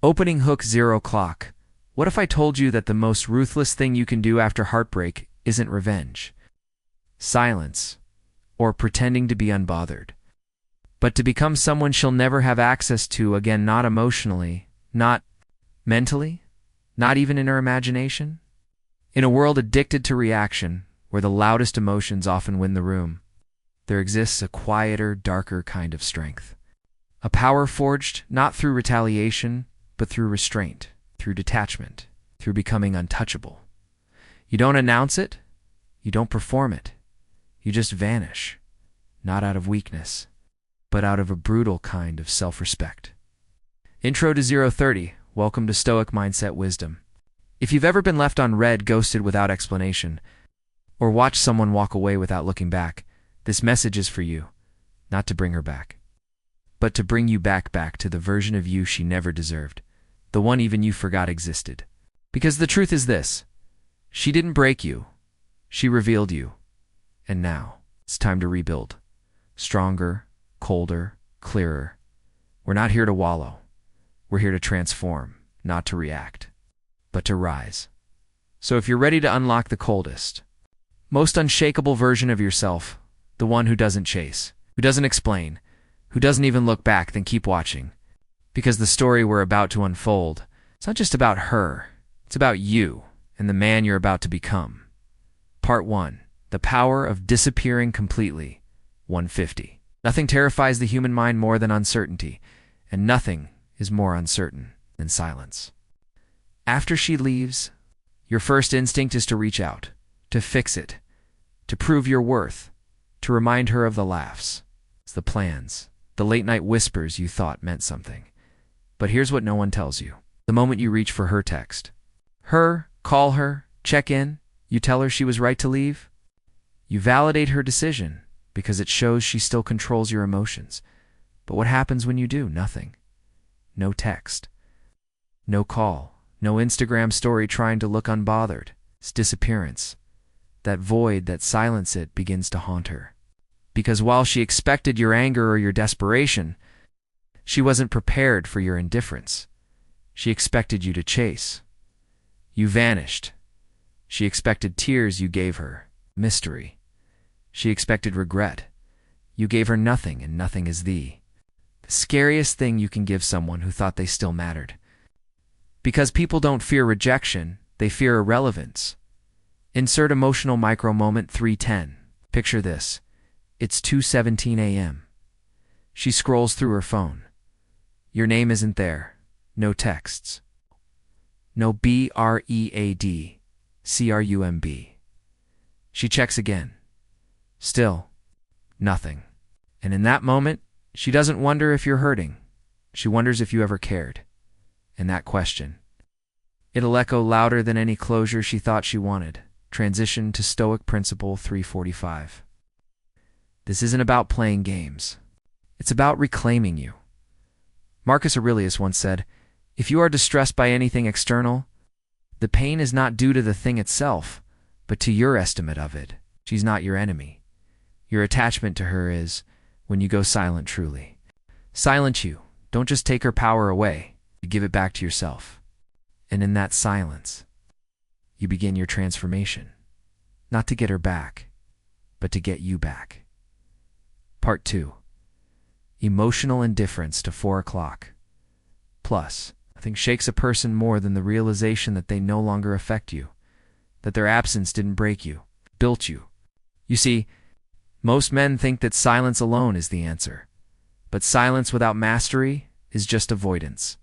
Opening hook 0 o'clock. What if I told you that the most ruthless thing you can do after heartbreak isn't revenge, silence, or pretending to be unbothered, but to become someone she'll never have access to again, not emotionally, not mentally, not even in her imagination? In a world addicted to reaction, where the loudest emotions often win the room, there exists a quieter, darker kind of strength. A power forged not through retaliation, but through restraint, through detachment, through becoming untouchable. You don't announce it, you don't perform it, you just vanish, not out of weakness, but out of a brutal kind of self-respect. Intro to 030. Welcome to Stoic Mindset Wisdom. If you've ever been left unread, ghosted without explanation, or watched someone walk away without looking back, this message is for you, not to bring her back, but to bring you back to the version of you she never deserved, the one even you forgot existed. Because the truth is this: she didn't break you, she revealed you. And now, it's time to rebuild. Stronger, colder, clearer. We're not here to wallow. We're here to transform, not to react, but to rise. So if you're ready to unlock the coldest, most unshakable version of yourself, the one who doesn't chase, who doesn't explain, who doesn't even look back, then keep watching. Because the story we're about to unfold, it's not just about her, it's about you and the man you're about to become. Part 1. The Power of Disappearing Completely. 150. Nothing terrifies the human mind more than uncertainty, and nothing is more uncertain than silence. After she leaves, your first instinct is to reach out, to fix it, to prove your worth, to remind her of the laughs, the plans, the late-night whispers you thought meant something. But here's what no one tells you. The moment you reach for her text, call her, check in, you tell her she was right to leave, you validate her decision because it shows she still controls your emotions. But what happens when you do? Nothing. No text. No call. No Instagram story trying to look unbothered. It's disappearance. That void, that silence, it begins to haunt her. Because while she expected your anger or your desperation, she wasn't prepared for your indifference. She expected you to chase. You vanished. She expected tears, you gave her mystery. She expected regret. You gave her nothing, and nothing is the scariest thing you can give someone who thought they still mattered. Because people don't fear rejection, they fear irrelevance. Insert emotional micro moment 310. Picture this. It's 2:17 a.m. She scrolls through her phone. Your name isn't there. No texts. No BREAD CRUMB. She checks again. Still, nothing. And in that moment, she doesn't wonder if you're hurting. She wonders if you ever cared. And that question, it'll echo louder than any closure she thought she wanted. Transition to Stoic Principle 345. This isn't about playing games. It's about reclaiming you. Marcus Aurelius once said, "If you are distressed by anything external, the pain is not due to the thing itself, but to your estimate of it. She's not your enemy. Your attachment to her is when you go silent truly. Silent you. Don't just take her power away. You give it back to yourself. And in that silence, you begin your transformation. Not to get her back, but to get you back." Part 2. Emotional indifference to 4 o'clock. Plus, nothing shakes a person more than the realization that they no longer affect you, that their absence didn't break you, built you. You see, most men think that silence alone is the answer. But silence without mastery is just avoidance.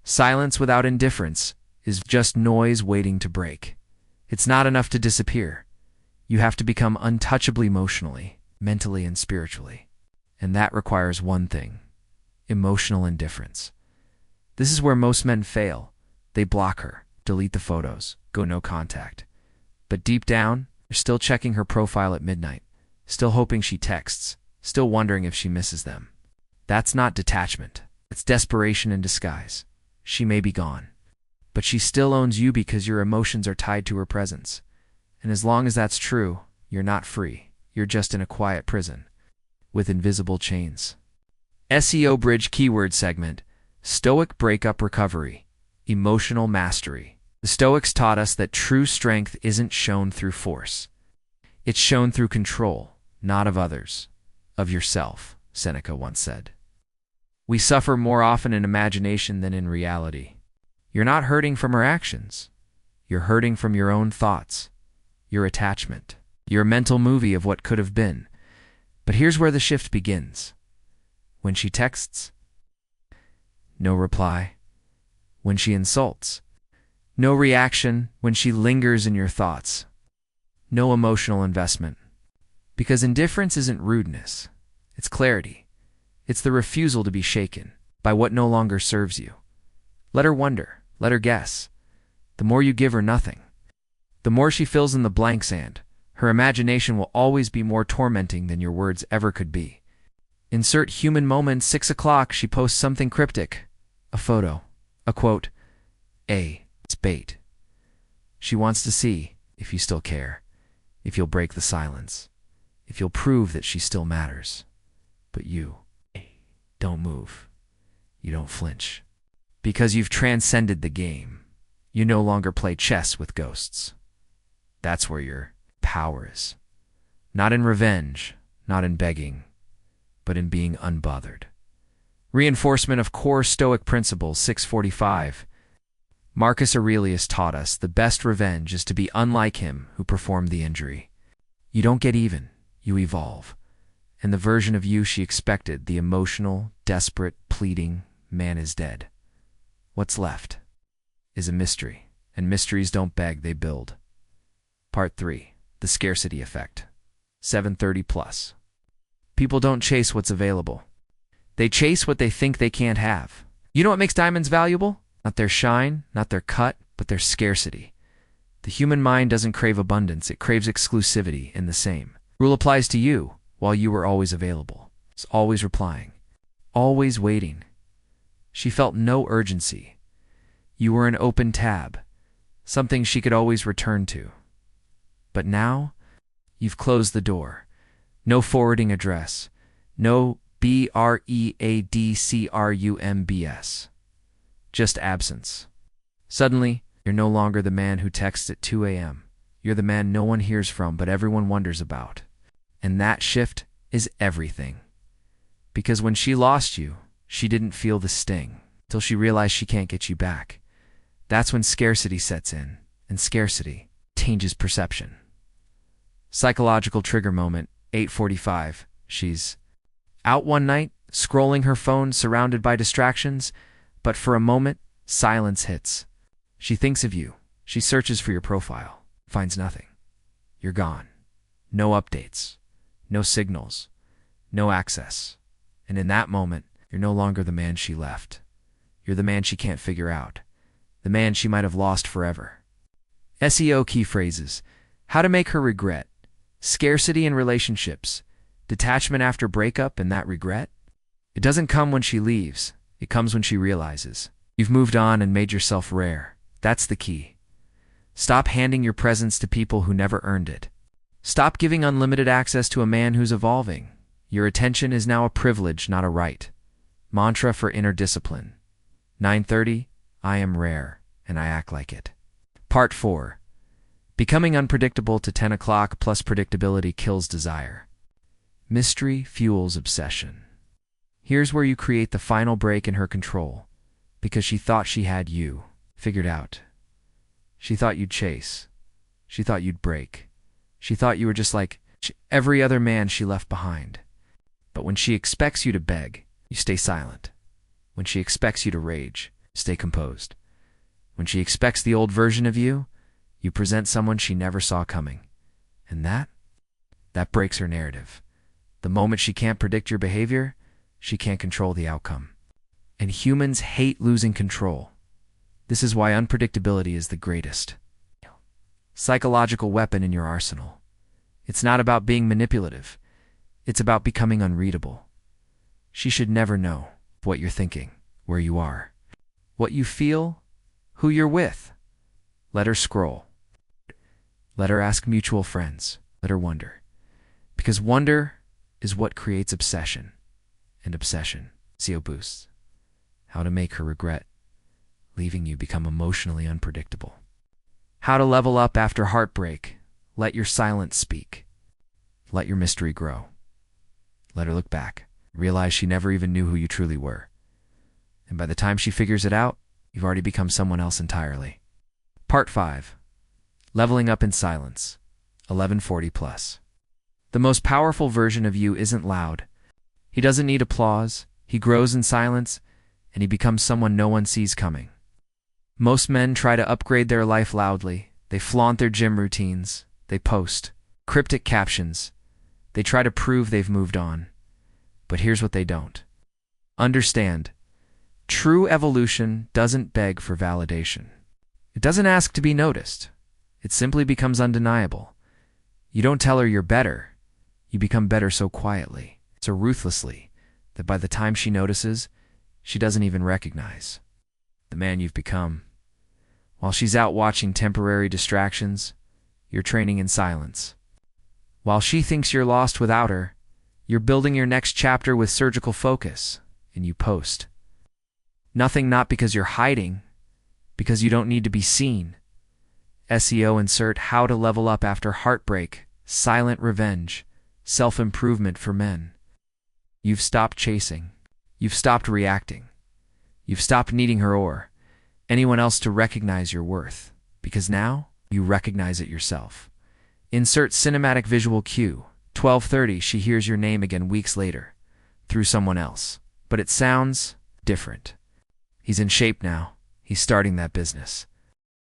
Silence without indifference is just noise waiting to break. It's not enough to disappear. You have to become untouchable emotionally, mentally, and spiritually. And that requires one thing: emotional indifference. This is where most men fail. They block her, delete the photos, go no contact. But deep down, they're still checking her profile at midnight, still hoping she texts, still wondering if she misses them. That's not detachment. It's desperation in disguise. She may be gone, but she still owns you because your emotions are tied to her presence. And as long as that's true, you're not free. You're just in a quiet prison with invisible chains. SEO Bridge Keyword Segment. Stoic breakup recovery, emotional mastery. The Stoics taught us that true strength isn't shown through force. It's shown through control, not of others, of yourself, Seneca once said. We suffer more often in imagination than in reality. You're not hurting from her actions. You're hurting from your own thoughts, your attachment, your mental movie of what could have been. But here's where the shift begins. When she texts, no reply. When she insults, no reaction. When she lingers in your thoughts, no emotional investment. Because indifference isn't rudeness. It's clarity. It's the refusal to be shaken by what no longer serves you. Let her wonder. Let her guess. The more you give her nothing, the more she fills in the blanks, and her imagination will always be more tormenting than your words ever could be. Insert human moment, 6 o'clock, she posts something cryptic. A photo. A quote. It's bait. She wants to see if you still care, if you'll break the silence, if you'll prove that she still matters. But you don't move. You don't flinch. Because you've transcended the game. You no longer play chess with ghosts. That's where your power is. Not in revenge, not in begging, but in being unbothered. Reinforcement of core Stoic principles, 645. Marcus Aurelius taught us the best revenge is to be unlike him who performed the injury. You don't get even, you evolve. And the version of you she expected, the emotional, desperate, pleading, man is dead. What's left is a mystery, and mysteries don't beg, they build. Part 3. The scarcity effect. 730 plus. People don't chase what's available. They chase what they think they can't have. You know what makes diamonds valuable? Not their shine, not their cut, but their scarcity. The human mind doesn't crave abundance, it craves exclusivity in the same. Rule applies to you while you were always available. It's always replying, always waiting. She felt no urgency. You were an open tab, something she could always return to. But now, you've closed the door. No forwarding address. No BREADCRUMBS. Just absence. Suddenly, you're no longer the man who texts at 2 a.m. You're the man no one hears from but everyone wonders about. And that shift is everything. Because when she lost you, she didn't feel the sting till she realized she can't get you back. That's when scarcity sets in, and scarcity changes perception. Psychological trigger moment, 8:45. She's out one night, scrolling her phone, surrounded by distractions, but for a moment, silence hits. She thinks of you. She searches for your profile, finds nothing. You're gone. No updates, no signals, no access. And in that moment, you're no longer the man she left. You're the man she can't figure out, the man she might have lost forever. SEO key phrases. How to make her regret. Scarcity in relationships. Detachment after breakup and that regret. It doesn't come when she leaves. It comes when she realizes. You've moved on and made yourself rare. That's the key. Stop handing your presence to people who never earned it. Stop giving unlimited access to a man who's evolving. Your attention is now a privilege, not a right. Mantra for inner discipline. 9:30. I am rare, and I act like it. Part 4. Becoming unpredictable to 10 o'clock plus predictability kills desire. Mystery fuels obsession. Here's where you create the final break in her control, because she thought she had you figured out. She thought you'd chase. She thought you'd break. She thought you were just like every other man she left behind. But when she expects you to beg, you stay silent. When she expects you to rage, stay composed. When she expects the old version of you, you present someone she never saw coming. And that breaks her narrative. The moment she can't predict your behavior, she can't control the outcome. And humans hate losing control. This is why unpredictability is the greatest psychological weapon in your arsenal. It's not about being manipulative. It's about becoming unreadable. She should never know what you're thinking, where you are, what you feel, who you're with. Let her scroll. Let her ask mutual friends. Let her wonder. Because wonder is what creates obsession. And obsession, CO boosts. How to make her regret leaving you become emotionally unpredictable. How to level up after heartbreak. Let your silence speak. Let your mystery grow. Let her look back. Realize she never even knew who you truly were. And by the time she figures it out, you've already become someone else entirely. Part 5. Leveling up in silence. 1140 plus. The most powerful version of you isn't loud. He doesn't need applause. He grows in silence, and he becomes someone no one sees coming. Most men try to upgrade their life loudly. They flaunt their gym routines. They post cryptic captions. They try to prove they've moved on. But here's what they don't understand. True evolution doesn't beg for validation. It doesn't ask to be noticed. It simply becomes undeniable. You don't tell her you're better. You become better so quietly, so ruthlessly, that by the time she notices, she doesn't even recognize the man you've become. While she's out watching temporary distractions, you're training in silence. While she thinks you're lost without her, you're building your next chapter with surgical focus, and you post. Nothing, not because you're hiding, because you don't need to be seen. SEO insert how to level up after heartbreak, silent revenge, self-improvement for men. You've stopped chasing. You've stopped reacting. You've stopped needing her or anyone else to recognize your worth, because now you recognize it yourself. Insert cinematic visual cue. 12:30, she hears your name again weeks later, through someone else. But it sounds different. He's in shape now. He's starting that business.